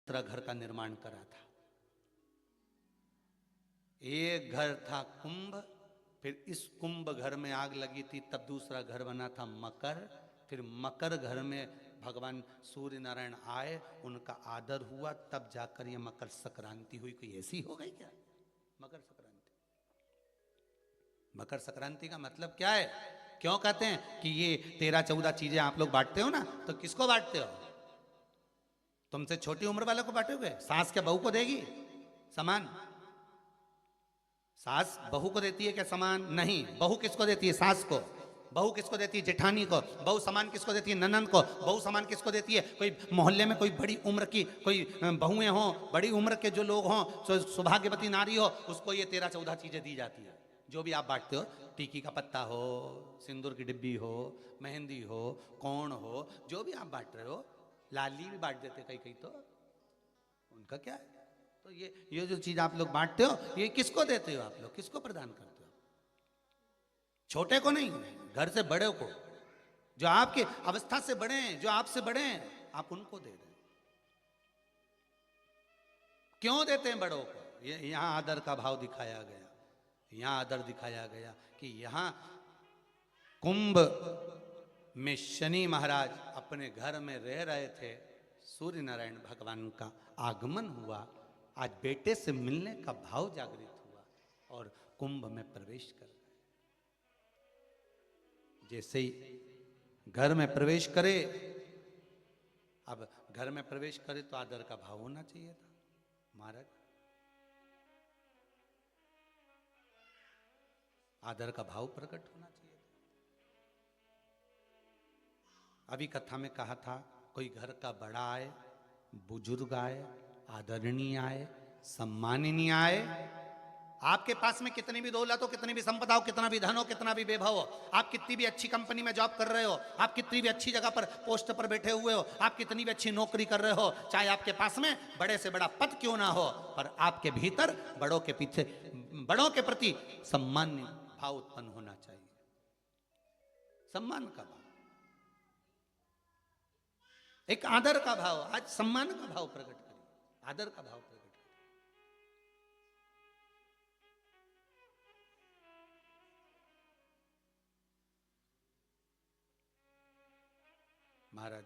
दूसरा घर का निर्माण करा था। एक घर था कुंभ, फिर इस कुंभ घर में आग लगी थी, तब दूसरा घर बना था मकर। फिर मकर घर में भगवान सूर्य नारायण आए, उनका आदर हुआ, तब जाकर ये मकर संक्रांति हुई। कोई ऐसी हो गई क्या मकर संक्रांति? मकर संक्रांति का मतलब क्या है? क्यों कहते हैं कि ये 13-14 चीजें आप लोग बांटते हो ना, तो किसको बांटते हो? तुमसे छोटी उम्र वालों को बांटोगे? सास क्या बहू को देगी समान? सास बहू को देती है क्या समान? नहीं। बहू किसको देती है? सास को। बहू किसको देती है? जेठानी को। बहू समान किसको देती है? ननंद को। बहू समान किसको देती है? कोई मोहल्ले में कोई बड़ी उम्र की कोई बहुएं हो, बड़ी उम्र के जो लोग हों, सौभाग्यवती नारी हो, उसको ये 13-14 चीजें दी जाती है। जो भी आप बांटते हो, टीकी का पत्ता हो, सिंदूर की डिब्बी हो, मेहंदी हो, कौन हो, जो भी आप बांट रहे हो, लाली भी बांट देते कई कई, तो उनका क्या है? तो ये जो चीज आप लोग बांटते हो, ये किसको देते हो? आप लोग किसको प्रदान करते हो? छोटे को नहीं, घर से बड़े को, जो आपके अवस्था से बड़े हैं, जो आपसे बड़े हैं, आप उनको दे दें। क्यों देते हैं बड़ों को? ये यहां आदर का भाव दिखाया गया, यहां आदर दिखाया गया कि यहां कुंभ में शनि महाराज अपने घर में रह रहे थे, सूर्य नारायण भगवान का आगमन हुआ, आज बेटे से मिलने का भाव जागृत हुआ और कुंभ में प्रवेश कर गए। जैसे ही घर में प्रवेश करे, अब घर में प्रवेश करे तो आदर का भाव होना चाहिए था महाराज, आदर का भाव प्रकट होना चाहिए था। अभी कथा में कहा था, कोई घर का बड़ा आए, बुजुर्ग आए, आदरणीय आए, सम्माननीय आए, आपके पास में कितनी भी दौलत हो, कितनी भी संपदा हो, कितना भी धन हो, कितना भी वैभव हो, आप कितनी भी अच्छी कंपनी में जॉब कर रहे हो, आप कितनी भी अच्छी जगह पर पोस्ट पर बैठे हुए हो, आप कितनी भी अच्छी नौकरी कर रहे हो, चाहे आपके पास में बड़े से बड़ा पद क्यों ना हो, पर आपके भीतर बड़ों के पीछे, बड़ों के प्रति सम्मान भाव उत्पन्न होना चाहिए। सम्मान का भाव, एक आदर का भाव। आज सम्मान का भाव प्रकट करिए, आदर का भाव प्रकट करिए। महाराज